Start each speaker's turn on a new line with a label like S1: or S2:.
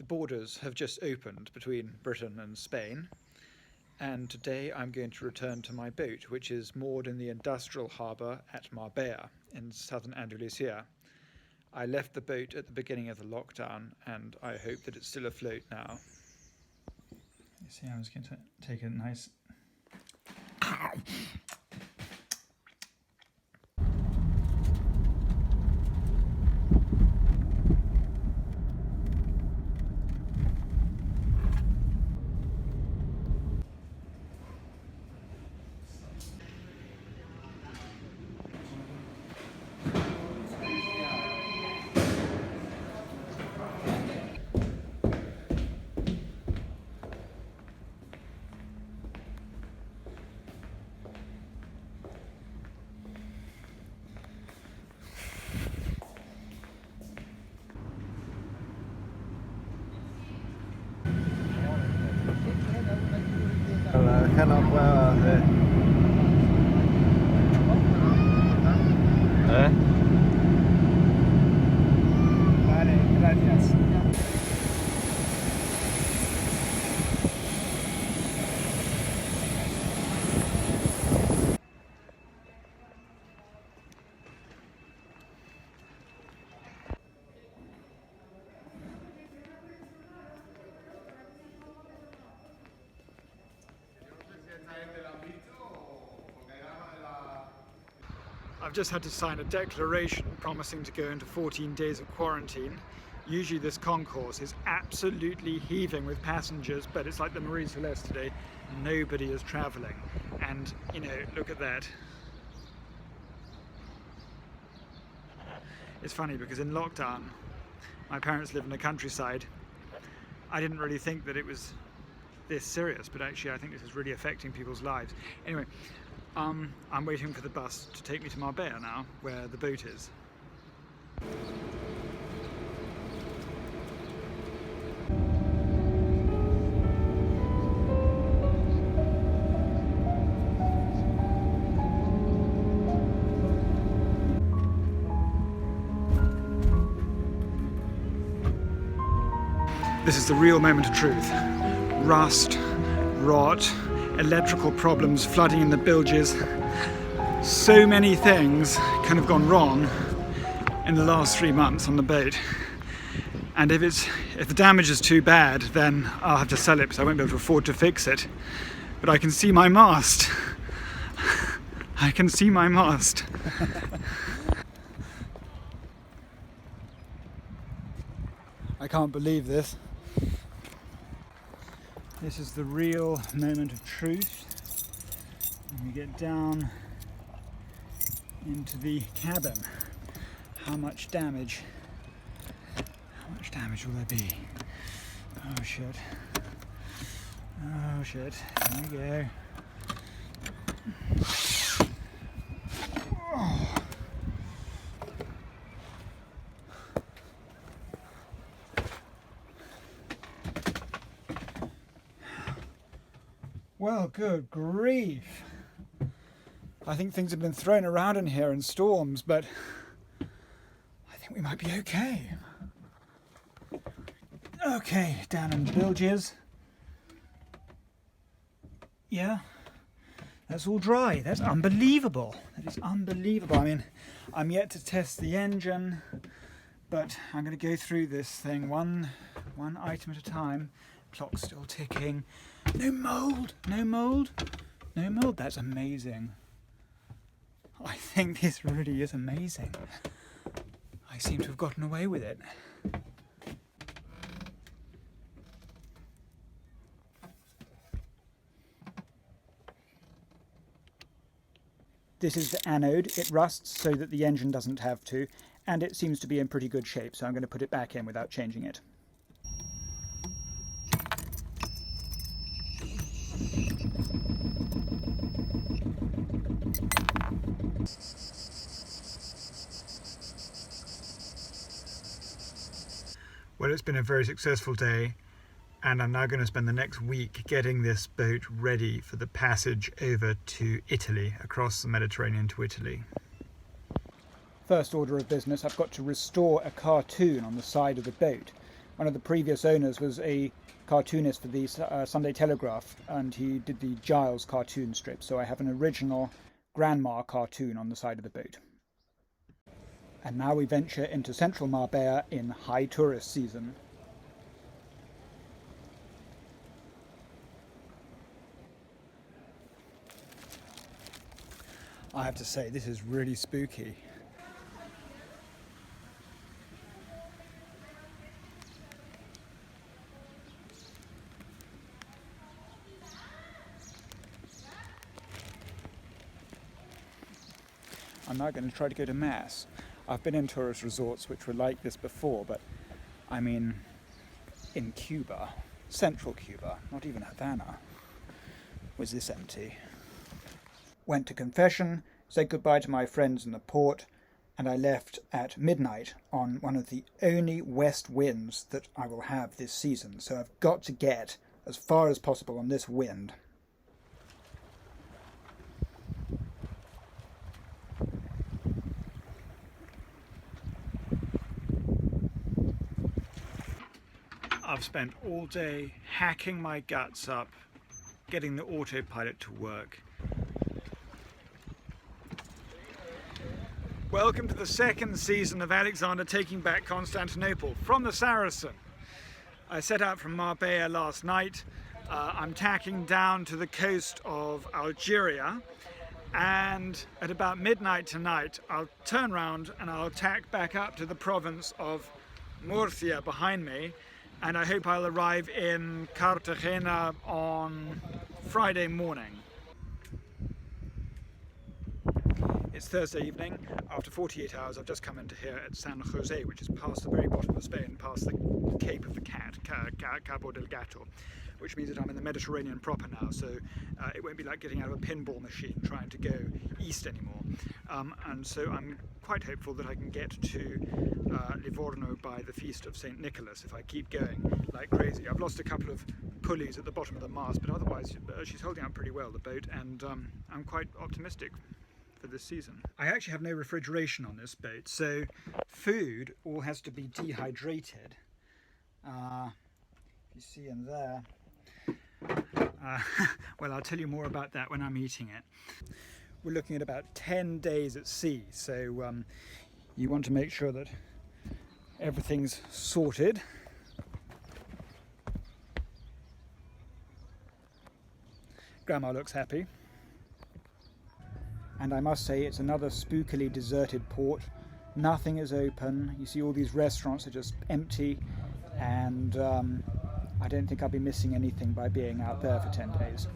S1: borders have just opened between Britain and Spain, and today I'm going to return to my boat, which is moored in the industrial harbour at Marbella in southern Andalusia. I left the boat at the beginning of the lockdown, and I hope that it's still afloat now. You see, I was going to take a nice... Cannot Vale, gracias. I've just had to sign a declaration promising to go into 14 days of quarantine. Usually this concourse is absolutely heaving with passengers, but it's like the Marie Celeste today. Nobody is travelling. And, you know, look at that. It's funny because in lockdown, my parents live in the countryside. I didn't really think that it was this serious, but actually I think this is really affecting people's lives. Anyway, I'm waiting for the bus to take me to Marbella now, where the boat is. This is the real moment of truth. Rust, rot, electrical problems, flooding in the bilges. So many things kind of gone wrong in the last 3 months on the boat. And if the damage is too bad, then I'll have to sell it because I won't be able to afford to fix it. But I can see my mast. I can see my mast. I can't believe this. This is the real moment of truth. When we get down into the cabin, how much damage will there be? Oh shit. Oh shit. Here we go. Oh. Well, good grief. I think things have been thrown around in here in storms, but I think we might be okay. Okay, down in the bilges. Yeah, that's all dry. That's unbelievable. That is unbelievable. I mean, I'm yet to test the engine, but I'm going to go through this thing one item at a time. Clock's still ticking. No mould, no mould, no mould. That's amazing. I think this really is amazing. I seem to have gotten away with it. This is the anode. It rusts so that the engine doesn't have to, and it seems to be in pretty good shape, so I'm going to put it back in without changing it. Well, it's been a very successful day, and I'm now going to spend the next week getting this boat ready for the passage over to Italy, across the Mediterranean to Italy. First order of business, I've got to restore a cartoon on the side of the boat. one of the previous owners was a cartoonist for the Sunday Telegraph, and he did the Giles cartoon strip, so I have an original grandma cartoon on the side of the boat. And now we venture into central Marbella in high tourist season. I have to say, this is really spooky. I'm now going to try to go to Mass. I've been in tourist resorts which were like this before, but I mean in Cuba, central Cuba, not even Havana, was this empty. Went to confession, said goodbye to my friends in the port, and I left at midnight on one of the only west winds that I will have this season, so I've got to get as far as possible on this wind. I've spent all day hacking my guts up, getting the autopilot to work. Welcome to the second season of Alexander Taking Back Constantinople from the Saracen. I set out from Marbella last night. I'm tacking down to the coast of Algeria, and at about midnight tonight I'll turn round and I'll tack back up to the province of Murcia behind me, and I hope I'll arrive in Cartagena on Friday morning. It's Thursday evening. After 48 hours I've just come into here at San Jose, which is past the very bottom of Spain, past the Cape of the Cat, Cabo del Gato, which means that I'm in the Mediterranean proper now, so it won't be like getting out of a pinball machine trying to go east anymore. And so I'm quite hopeful that I can get to Livorno by the feast of St. Nicholas if I keep going like crazy. I've lost a couple of pulleys at the bottom of the mast, but otherwise she's holding out pretty well, the boat, and I'm quite optimistic for this season. I actually have no refrigeration on this boat, so food all has to be dehydrated. If you see in there, well, I'll tell you more about that when I'm eating it. We're looking at about 10 days at sea, so you want to make sure that everything's sorted. Grandma looks happy. And I must say, it's another spookily deserted port. Nothing is open. You see all these restaurants are just empty, and I don't think I'll be missing anything by being out there for 10 days.